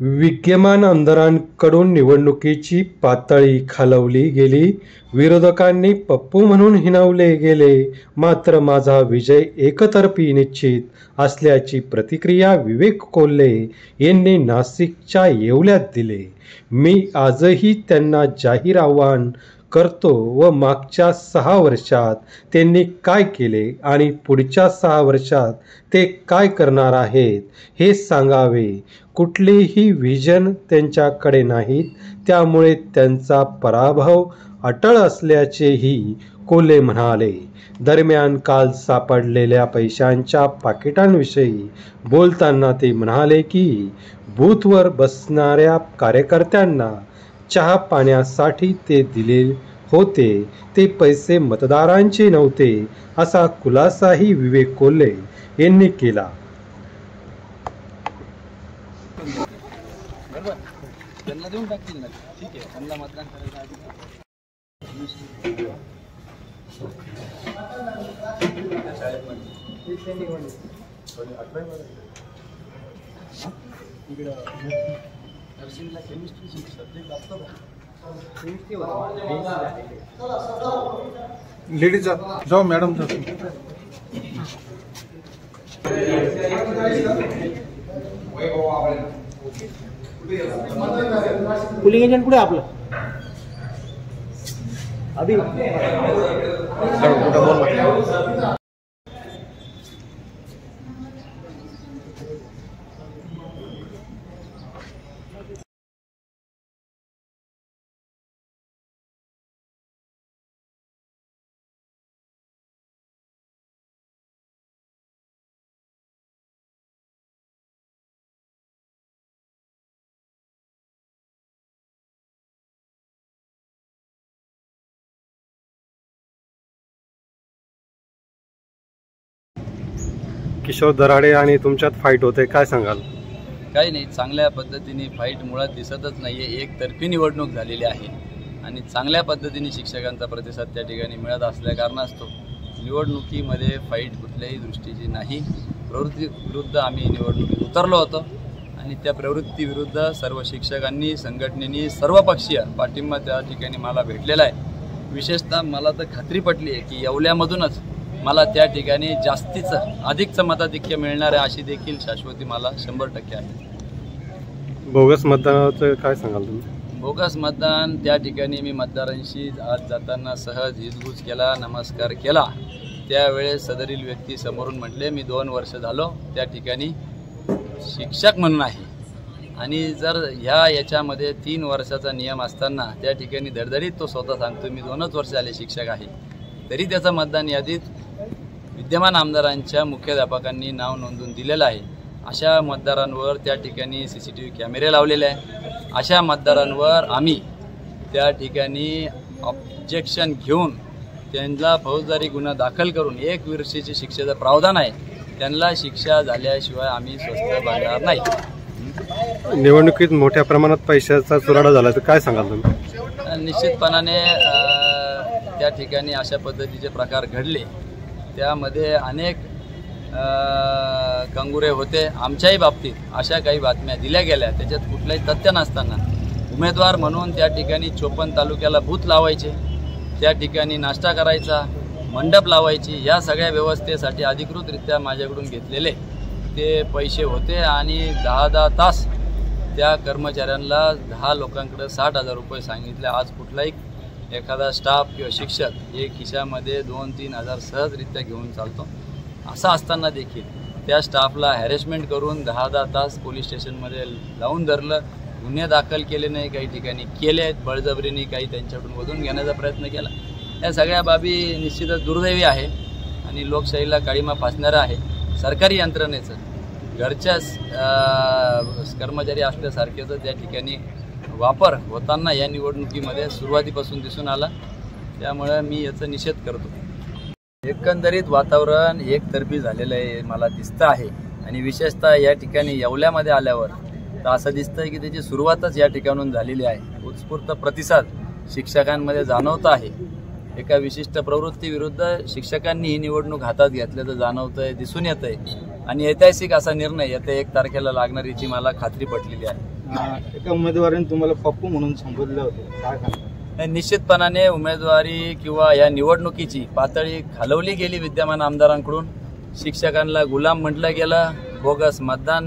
विद्यमान आमदारांकडून निवडणुकीची पातळी खालवली गेली. विरोधकांनी पप्पू म्हणून हिणवले गेले. मात्र माझा विजय एकतर्फी निश्चित असल्याची प्रतिक्रिया विवेक कोल्हे यांनी नाशिकच्या येवल्यात दिली. मी आजही त्यांना जाहीर आवाहन करतो व मागच्या 6 वर्षात त्यांनी काय केले आणि पुढच्या 6 वर्षात ते काय करणार आहेत हे सांगावे. कुठलेही व्हिजन त्यांच्याकडे नाहीत, त्यामुळे त्यांचा पराभव अटळ असल्याचेही कोल्हे म्हणाले. दरम्यान काल सापडलेल्या पैशांच्या पाकिटांविषयी बोलताना ते म्हणाले की बूथवर बसणाऱ्या कार्यकर्त्यांना चहा पाण्यासाठी ते दिले होते, ते पैसे मतदारांचे नव्हते, असा खुलासाही विवेक कोल्हे यांनी केला. त्यांना देऊन टाकतील ना, ठीक आहे, त्यांना मतदान करायचं आहे. नर्सिंगला केमिस्ट्री सब्जेक्ट असतो का? लेडीज जाओ मॅडम जाओ. पुलिंग एजंट कुठे आपलं अभी किशोर दराडे आणि तुमच्यात फाईट होते, काय सांगाल? काही नाही, चांगल्या पद्धतीने फाईट मुळात दिसतच नाहीये. एकतर्फी निवडणूक झालेली आहे आणि चांगल्या पद्धतीने शिक्षकांचा प्रतिसाद त्या ठिकाणी मिळत असल्या कारणास्तव निवडणुकीमध्ये फाईट कुठल्याही दृष्टीची नाही. प्रवृत्ती विरुद्ध आम्ही निवडणुकीत उतरलो होतो आणि त्या प्रवृत्तीविरुद्ध सर्व शिक्षकांनी, संघटनेनी, सर्वपक्षीय पाठिंबा त्या ठिकाणी मला भेटलेला आहे. विशेषतः मला तर खात्री पटली आहे की येवल्यामधूनच मला त्या ठिकाणी जास्तीचं अधिकचं मताधिक्य मिळणार आहे, अशी देखील शाश्वती मला 100% आहे. बोगस मतदानाचं काय सांगाल तुम्ही? बोगस मतदान त्या ठिकाणी मी मतदारांशी आज जाताना सहज हिजबूज केला, नमस्कार केला. त्यावेळेस सदरील व्यक्ती समोरून म्हटले, मी 2 वर्ष झालो त्या ठिकाणी शिक्षक म्हणून आहे आणि जर याच्यामध्ये 3 वर्षाचा नियम असताना त्या ठिकाणी धडधडीत तो स्वतः सांगतो मी 2च वर्ष झाले शिक्षक आहे, तरी त्याचा मतदान यादीत विद्यमान आमदारांच्या मुख्याध्यापकांनी नाव नोंदवून दिलेलं आहे. अशा मतदारांवर त्या ठिकाणी CCTV कॅमेरे लावलेले आहे. अशा मतदारांवर आम्ही त्या ठिकाणी ऑब्जेक्शन घेऊन त्यांना फौजदारी गुन्हा दाखल करून 1 वर्षाची शिक्षेचं प्रावधान आहे, त्यांना शिक्षा झाल्याशिवाय आम्ही स्वस्थ बसणार नाही. निवडणुकीत मोठ्या प्रमाणात पैशाचा चुराडा झाला तर काय सांगाल तुम्ही? निश्चितपणाने त्या ठिकाणी अशा पद्धतीचे प्रकार घडले, त्यामध्ये अनेक कंगुरे होते. आमच्याही बाबतीत अशा काही बातम्या दिल्या गेल्या, त्याच्यात कुठलंही तथ्य नसताना उमेदवार म्हणून त्या ठिकाणी 54 तालुक्याला बूथ लावायचे, त्या ठिकाणी नाश्ता करायचा, मंडप लावायची, या सगळ्या व्यवस्थेसाठी अधिकृतरित्या माझ्याकडून घेतलेले ते पैसे होते आणि 10-10 तास त्या कर्मचाऱ्यांना 10 लोकांकडे 60,000 रुपये सांगितले. आज कुठलाही एखादा स्टाफ किंवा शिक्षक एक खिशामध्ये 2-3 हजार सहजरित्या घेऊन चालतो. असं असताना देखील त्या स्टाफला हॅरेसमेंट करून 10-10 तास पोलीस स्टेशनमध्ये लावून धरलं, गुन्हे दाखल केले नाही, काही ठिकाणी केले आहेत, बळजबरीने काही त्यांच्याकडून वधून घेण्याचा प्रयत्न केला. या सगळ्या बाबी निश्चितच दुर्दैवी आहे आणि लोकशाहीला काळीमा फासणारं आहे. सरकारी यंत्रणेचं घरच्याच कर्मचारी असल्यासारखेच त्या ठिकाणी वापर होताना या निवडणुकीमध्ये सुरुवातीपासून दिसून आला. त्यामुळे मी याचा निषेध करतो. एकंदरीत वातावरण एकतर्फी झालेलं आहे मला दिसतं आहे आणि विशेषतः या ठिकाणी येवल्यामध्ये आल्यावर तर असं दिसतंय की त्याची सुरुवातच या ठिकाणून झालेली आहे. उत्स्फूर्त प्रतिसाद शिक्षकांमध्ये जाणवत आहे. एका विशिष्ट प्रवृत्तीविरुद्ध शिक्षकांनी ही निवडणूक हातात घेतल्याचं जाणवतंय, दिसून येतंय आणि ऐतिहासिक असा निर्णय येत्या 1 तारखेला लागणार याची मला खात्री पटलेली आहे. एका उमेदवाराने तुम्हाला पप्पू म्हणून संबोधलं होतं, काय सांगता? निश्चितपणाने उमेदवारी किंवा या निवडणुकीची पातळी खालवली गेली विद्यमान आमदारांकडून. शिक्षकांना गुलाम म्हटलं गेलं, बोगस मतदान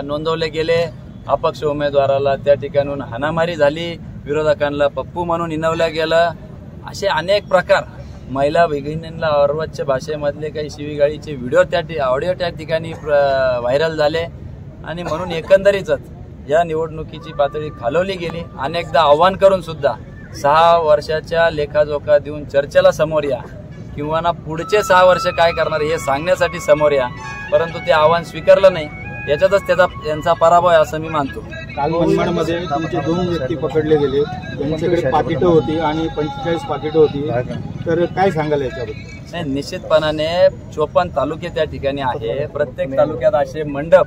नोंदवले गेले, अपक्ष उमेदवाराला त्या ठिकाणून हाणामारी झाली, विरोधकांना पप्पू म्हणून हिणवलं गेलं. असे अनेक प्रकार, महिला भगिनींना अर्वाच्य भाषेमधले काही शिवीगाळीचे ऑडिओ त्या ठिकाणी व्हायरल झाले आणि म्हणून एकंदरीतच या निवडणुकीची पातळी खालवली गेली. अनेकदा आव्हान करून सुद्धा 6 वर्षाच्या लेखाजोखा देऊन चर्चेला समोर या किंवा ना पुढचे 6 वर्ष काय करणार हे सांगण्यासाठी समोर या, परंतु ते आव्हान स्वीकारलं नाही. याच्यातच त्यांचा पराभव आहे असं मी मानतो. काल मनमाडमध्ये तुमचे 2 व्यक्ती पकडले गेले, त्यांच्याकडे पाकिटं होती आणि 45 पाकिटं होती, तर काय सांगाल याच्याबद्दल? नाही, निश्चितपणाने 54 तालुके त्या ठिकाणी आहे. प्रत्येक तालुक्यात असे मंडप,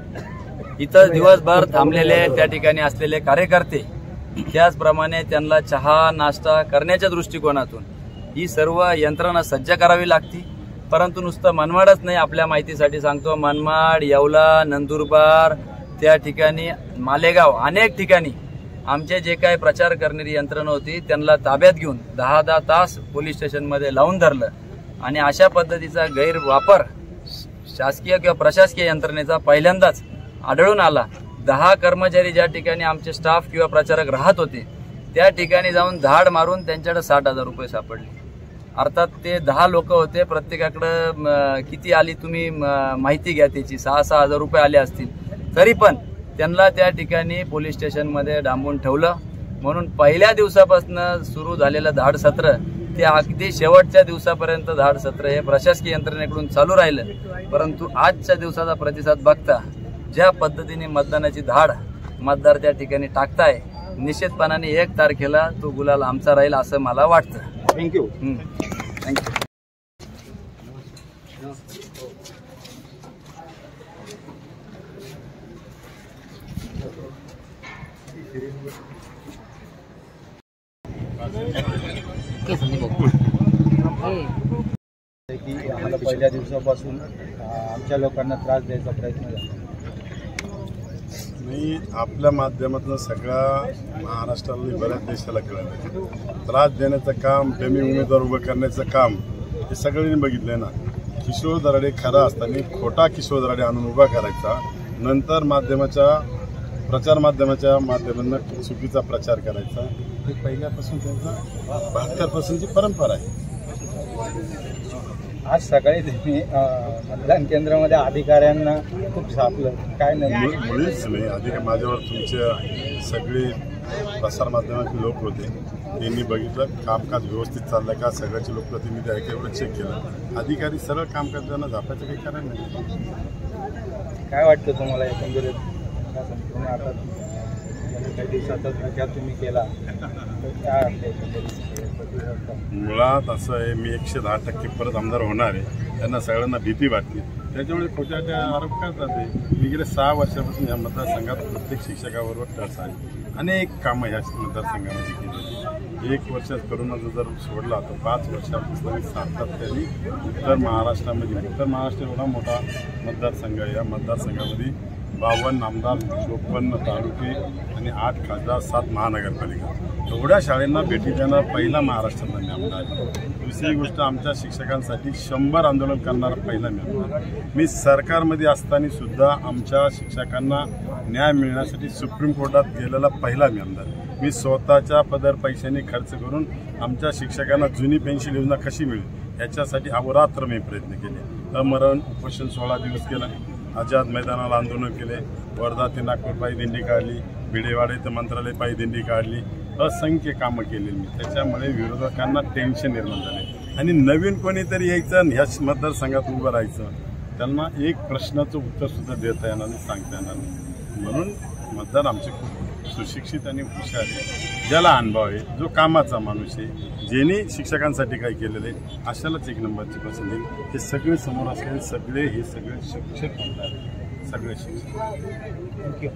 इथं दिवसभर थांबलेले त्या ठिकाणी असलेले कार्यकर्ते, त्याचप्रमाणे त्यांना चहा नाश्ता करण्याच्या दृष्टिकोनातून ही सर्व यंत्रणा सज्ज करावी लागते. परंतु नुसतं मनमाडच नाही, आपल्या माहितीसाठी सांगतो, मनमाड, येवला, नंदुरबार, त्या ठिकाणी मालेगाव, अनेक ठिकाणी आमचे जे काही प्रचार करणारी यंत्रणा होती त्यांना ताब्यात घेऊन 10-10 तास पोलीस स्टेशनमध्ये लावून धरलं आणि अशा पद्धतीचा गैरवापर शासकीय किंवा प्रशासकीय यंत्रणेचा पहिल्यांदाच आढळून आला. 10 कर्मचारी ज्या ठिकाणी आमचे स्टाफ किंवा प्रचारक राहत होते त्या ठिकाणी जाऊन धाड मारून त्यांच्याकडे 60,000 रुपये सापडले. अर्थात ते 10 लोक होते, प्रत्येकाकडे किती आली तुम्ही माहिती घ्या त्याची, 6-6 हजार रुपये आले असतील, तरी पण त्यांना त्या ठिकाणी पोलीस स्टेशनमध्ये डांबून ठेवलं. म्हणून पहिल्या दिवसापासून सुरू झालेलं धाड सत्र ते अगदी शेवटच्या दिवसापर्यंत धाड सत्र हे प्रशासकीय यंत्रणेकडून चालू राहिलं. परंतु आजच्या दिवसाचा प्रतिसाद बघता ज्या पद्धतीने मतदानाची धाड मतदार त्या ठिकाणी टाकताय, निश्चितपणाने 1 तारखेला तो गुलाल आमचा राहील असं मला वाटतं. थँक्यू. थँक्यू. की आम्हाला पहिल्या दिवसापासून आमच्या लोकांना त्रास द्यायचा प्रयत्न झाला. मी आपल्या माध्यमातून सगळ्या महाराष्ट्राला बऱ्याच देशाला कळलं, त्रास देण्याचं काम, डमी उमेदवार उभं करण्याचं काम हे सगळ्यांनी बघितलंय ना. किशोर दराडे खरा असताना खोटा किशोर दराडे आणून उभा करायचा, नंतर प्रचार माध्यमाच्या माध्यमांना चुकीचा प्रचार करायचा, हे पहिल्यापासून त्यांचा 72% परंपरा आहे. आज सकाळी तुम्ही मतदान केंद्रामध्ये अधिकाऱ्यांना खूप छापलं, काय नाही? मुळीच नाही. माझ्यावर तुमचे सगळे प्रसारमाध्यमाचे लोक होते, त्यांनी बघितलं कामकाज व्यवस्थित चाललं का, सगळ्याचे लोकप्रतिनिधी आहे का एवढं चेक केलं. अधिकारी सरळ काम करताना झापायचं काही कारण नाही. काय वाटतं तुम्हाला एकंदरीत? आता काही दिवसातच प्रचार तुम्ही केला, मुळात असं आहे, मी 110% परत आमदार होणार आहे, त्यांना सगळ्यांना भीती वाटते, त्याच्यामुळे खोट्या आरोप करतात. मी गेले 6 वर्षापासून या मतदारसंघात प्रत्येक शिक्षकाबरोबर टच आहे. अनेक कामं ह्या मतदारसंघामध्ये केली. 1 वर्षात करोनाचा जर सोडला तर 5 वर्षापासून सातत्याने उत्तर महाराष्ट्र एवढा मोठा मतदारसंघ आहे. या मतदारसंघामध्ये 52 आमदार, 54 तालुके आणि 8 खासदार, 7 महानगरपालिका, एवढ्या शाळांना भेटी देणार पहिला महाराष्ट्रातला मी आमदार आहे. दुसरी गोष्ट, आमच्या शिक्षकांसाठी 100 आंदोलन करणारा पहिला मी आमदार. मी सरकारमध्ये असताना सुद्धा आमच्या शिक्षकांना न्याय मिळण्यासाठी सुप्रीम कोर्टात गेलेला पहिला मी आमदार. मी स्वतःच्या पदर पैशांनी खर्च करून आमच्या शिक्षकांना जुनी पेन्शन योजना कशी मिळेल याच्यासाठी अहोरात्र मी प्रयत्न केले. अमरण उपोषण 16 दिवस केलं, आझाद मैदानाला आंदोलन केले, वर्धा ते नागपूर पायी दिंडी काढली, भिडेवाडे ते मंत्रालय पायी दिंडी काढली, असंख्य कामं केलेली मी. त्याच्यामुळे विरोधकांना टेन्शन निर्माण झाले आणि नवीन कोणीतरी यायचं आणि ह्याच मतदारसंघात उभं राहायचं, त्यांना एक प्रश्नाचं उत्तरसुद्धा देता येणार नाही, सांगता येणार नाही. म्हणून मतदार आमचे खूप सुशिक्षित आणि हुशार आहे, ज्याला अनुभव आहे, जो कामाचा माणूस आहे, ज्यांनी शिक्षकांसाठी काही केलेलं आहे, अशालाच 1 नंबरची पसंत येईल. हे सगळे समोर असलेले सगळे शिक्षक म्हणतात, सगळे शिक्षक. थँक्यू.